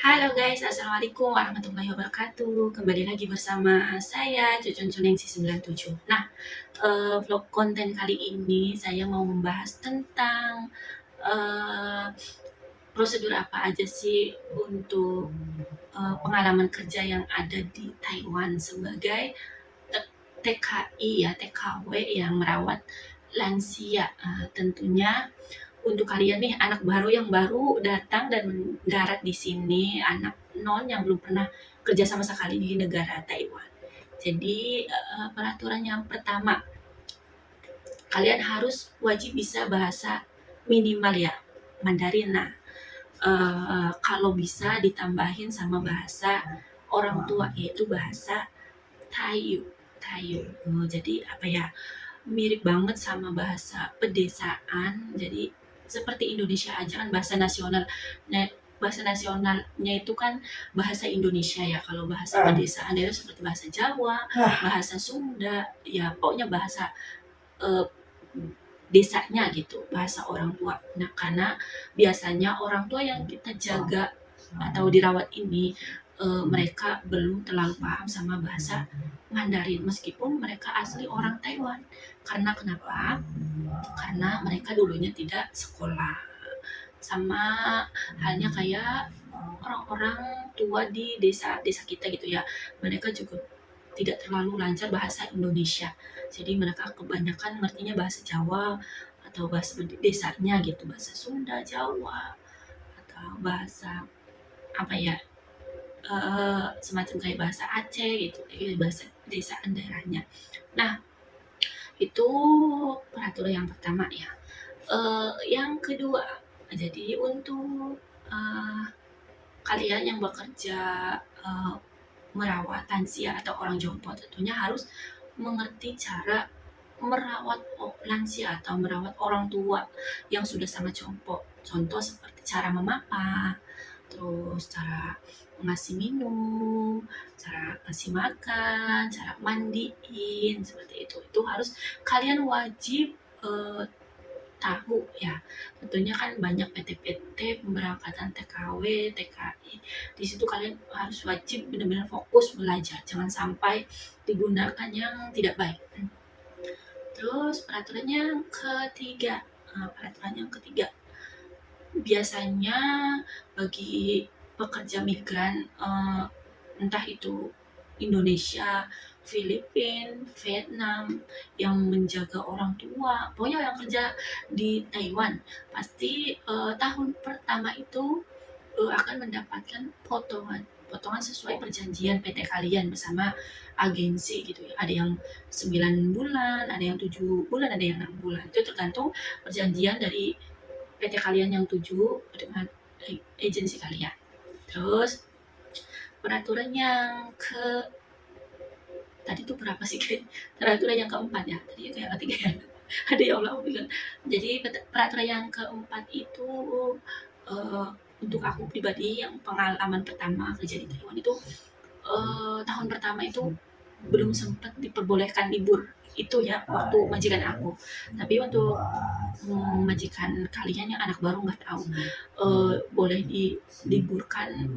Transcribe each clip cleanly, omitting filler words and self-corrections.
Halo guys, assalamualaikum warahmatullahi wabarakatuh. Kembali lagi bersama saya Cucun Cunengsi 97. Nah, vlog konten kali ini saya mau membahas tentang eh, prosedur apa aja sih untuk pengalaman kerja yang ada di Taiwan sebagai TKI ya, TKW yang merawat lansia. Tentunya untuk kalian nih anak baru yang baru datang dan mendarat di sini, anak non yang belum pernah kerja sama sekali di negara Taiwan. Jadi peraturan yang pertama, kalian harus wajib bisa bahasa minimal ya Mandarin. Nah, kalau bisa ditambahin sama bahasa orang tua yaitu bahasa Tayu. Tayu. Jadi apa ya? Mirip banget sama bahasa pedesaan. Jadi seperti Indonesia aja kan bahasa nasional. Nah, bahasa nasionalnya itu kan bahasa Indonesia ya. Kalau bahasa pedesaan itu seperti bahasa Jawa, bahasa Sunda, ya pokoknya bahasa eh, desanya gitu, bahasa orang tua. Nah, karena biasanya orang tua yang kita jaga atau dirawat ini mereka belum terlalu paham sama bahasa Mandarin meskipun mereka asli orang Taiwan. Karena kenapa? Karena mereka dulunya tidak sekolah. Sama halnya kayak orang-orang tua di desa-desa kita gitu ya. Mereka juga tidak terlalu lancar bahasa Indonesia. Jadi mereka kebanyakan ngertinya bahasa Jawa atau bahasa desanya gitu, bahasa Sunda, Jawa atau bahasa apa ya semacam kayak bahasa Aceh gitu, kayak bahasa desaan daerahnya. Nah, itu peraturan yang pertama ya. Yang kedua, jadi untuk eh, kalian yang bekerja eh, merawat lansia atau orang jompo tentunya harus mengerti cara merawat lansia atau merawat orang tua yang sudah sangat jompo. Contoh seperti cara memapa, terus cara ngasih minum, cara ngasih makan, cara mandiin seperti itu. Itu harus kalian wajib eh, tahu ya. Tentunya kan banyak PT-PT pemberangkatan TKW, TKI. Di situ kalian harus wajib benar-benar fokus belajar. Jangan sampai digunakan yang tidak baik. Terus peraturan yang ketiga, peraturan yang ketiga biasanya bagi pekerja migran entah itu Indonesia, Filipina, Vietnam yang menjaga orang tua, pokoknya yang kerja di Taiwan pasti tahun pertama itu akan mendapatkan potongan sesuai perjanjian PT kalian bersama agensi gitu ya. Ada yang 9 bulan, ada yang 7 bulan, ada yang 6 bulan. Itu tergantung perjanjian dari PT kalian yang 7 dengan agensi kalian. Terus peraturan yang ke tadi tuh berapa sih peraturan yang keempat ya tadi kayak ketiga ya. Ada ya Allah kan. Jadi peraturan yang keempat itu eh, untuk aku pribadi yang pengalaman pertama kerja di Taiwan itu tahun pertama itu belum sempat diperbolehkan libur itu ya waktu majikan aku. Tapi untuk majikan kalian yang anak baru nggak tahu boleh diliburkan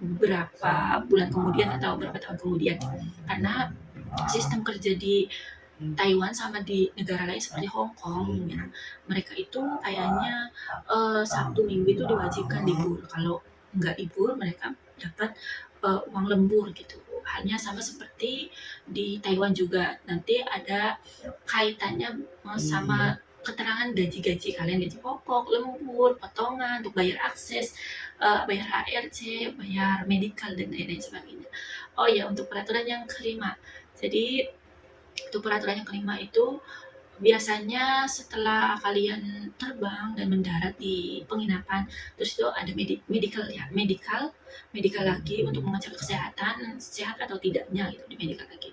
berapa bulan kemudian atau berapa tahun kemudian, karena sistem kerja di Taiwan sama di negara lain seperti Hong Kong ya, mereka itu kayaknya Sabtu Minggu itu diwajibkan libur. Kalau nggak libur mereka dapat uang lembur gitu. Halnya sama seperti di Taiwan juga, nanti ada kaitannya sama keterangan gaji-gaji kalian, gaji pokok, lembur, potongan untuk bayar akses, bayar HRC, bayar medical dan lain-lain sebagainya. Oh ya, untuk peraturan yang kelima. Jadi untuk peraturan yang kelima itu biasanya setelah kalian terbang dan mendarat di penginapan, terus itu ada medical ya, medical lagi untuk mengecek kesehatan, sehat atau tidaknya gitu di medical lagi.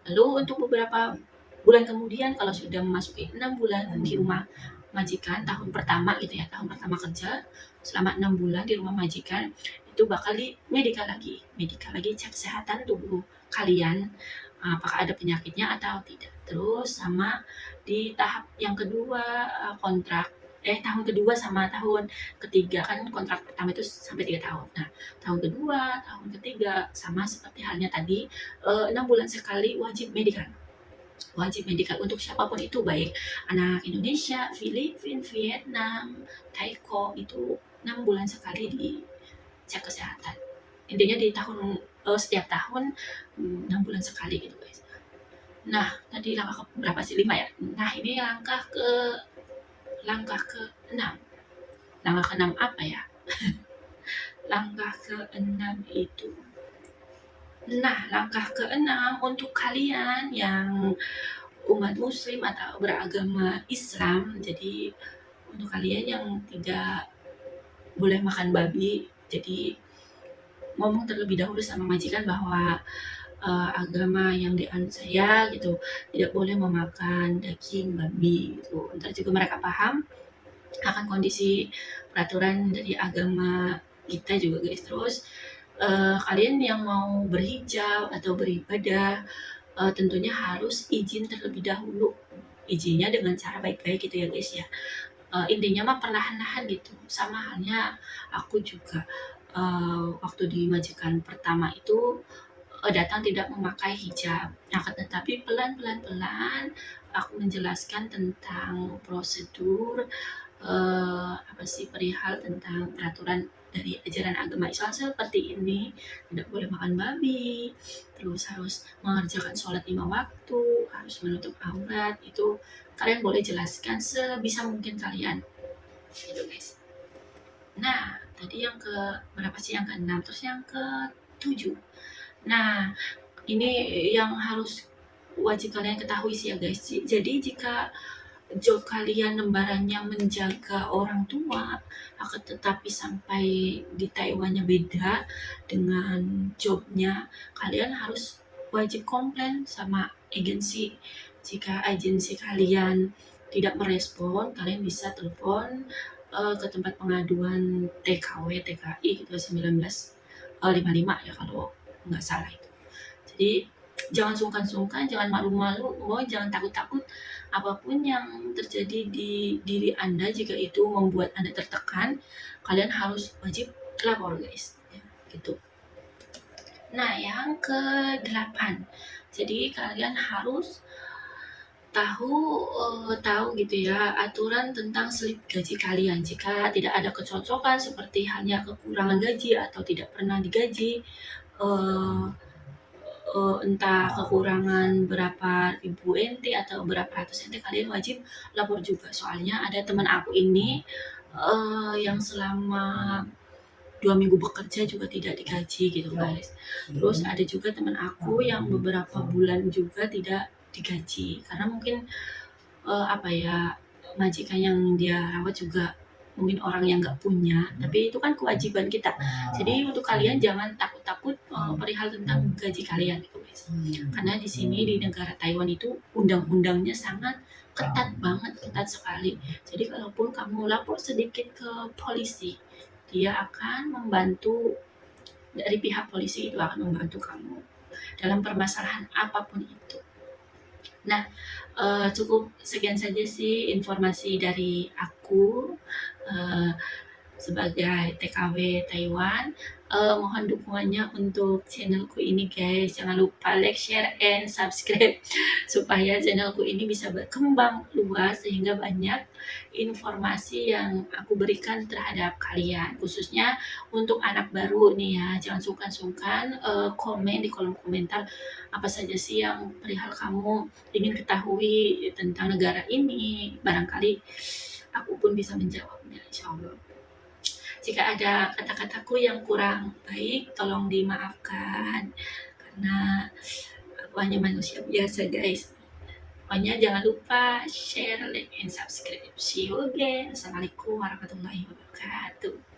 Lalu untuk beberapa bulan kemudian kalau sudah memasuki 6 bulan di rumah majikan tahun pertama gitu ya, tahun pertama kerja selama 6 bulan di rumah majikan, itu bakal di medical lagi cek kesehatan tubuh kalian, apakah ada penyakitnya atau tidak. Terus sama di tahap yang kedua kontrak. tahun kedua sama tahun ketiga, kan kontrak pertama itu sampai 3 tahun. Nah, tahun kedua, tahun ketiga sama seperti halnya tadi, 6 bulan sekali wajib medikal untuk siapapun itu, baik anak Indonesia, Filipina, Vietnam, Thailand, itu 6 bulan sekali dicek kesehatan. Intinya di tahun setiap tahun 6 bulan sekali gitu guys. Nah, tadi langkah ke berapa sih? 5 ya. Nah, ini langkah ke 6. Langkah ke-6 apa ya? Langkah ke-6 itu. Nah, langkah ke-6 untuk kalian yang umat muslim atau beragama Islam. Jadi untuk kalian yang tidak boleh makan babi, jadi ngomong terlebih dahulu sama majikan bahwa agama yang dianut saya gitu tidak boleh memakan daging babi gitu. Ntar juga mereka paham akan kondisi peraturan dari agama kita juga guys. Terus kalian yang mau berhijab atau beribadah tentunya harus izin terlebih dahulu. Izinnya dengan cara baik-baik gitu ya guys ya. Intinya mah perlahan-lahan gitu. Sama halnya aku juga waktu di majikan pertama itu datang tidak memakai hijab. Nah, tetapi pelan-pelan aku menjelaskan tentang prosedur apa sih perihal tentang peraturan dari ajaran agama Islam seperti ini, tidak boleh makan babi, terus harus mengerjakan sholat 5 waktu, harus menutup aurat, itu kalian boleh jelaskan sebisa mungkin kalian, gitu guys. Nah, tadi yang ke berapa sih, yang ke-6, terus yang ke-7. Nah, ini yang harus wajib kalian ketahui sih ya guys. Jadi jika job kalian lembarannya menjaga orang tua, akan tetapi sampai di Taiwannya beda dengan jobnya, kalian harus wajib komplain sama agensi. Jika agensi kalian tidak merespon, kalian bisa telepon ke tempat pengaduan TKW, TKI gitu 1955 ya kalau nggak salah itu. Jadi jangan sungkan-sungkan, jangan malu-malu, jangan takut-takut. Apapun yang terjadi di diri Anda, jika itu membuat Anda tertekan, kalian harus wajib lapor guys, ya, gitu. Nah, yang ke-8, jadi kalian harus tahu gitu ya aturan tentang slip gaji kalian. Jika tidak ada kecocokan seperti halnya kekurangan gaji atau tidak pernah digaji, eh, entah kekurangan berapa ribu NT atau berapa ratus NT, kalian wajib lapor juga. Soalnya ada teman aku ini yang selama 2 minggu bekerja juga tidak digaji gitu guys. Terus ada juga teman aku yang beberapa bulan juga tidak digaji karena mungkin apa ya, majikan yang dia rawat juga mungkin orang yang nggak punya, tapi itu kan kewajiban kita. Jadi untuk kalian jangan takut-takut perihal tentang gaji kalian gitu guys. Karena di sini di negara Taiwan itu undang-undangnya sangat ketat banget, ketat sekali. Jadi kalaupun kamu lapor sedikit ke polisi, dia akan membantu, dari pihak polisi itu akan membantu kamu dalam permasalahan apapun itu. Nah, cukup sekian saja sih informasi dari aku sebagai TKW Taiwan. Mohon dukungannya untuk channelku ini guys. Jangan lupa like, share, and subscribe supaya channelku ini bisa berkembang luas sehingga banyak informasi yang aku berikan terhadap kalian. Khususnya untuk anak baru nih ya. Jangan sungkan-sungkan komen di kolom komentar apa saja sih yang perihal kamu ingin ketahui tentang negara ini. Barangkali aku pun bisa menjawabnya, insya Allah. Jika ada kata-kataku yang kurang baik, tolong dimaafkan. Karena aku hanya manusia biasa guys. Pokoknya jangan lupa share, like, and subscribe. See you again. Assalamualaikum warahmatullahi wabarakatuh.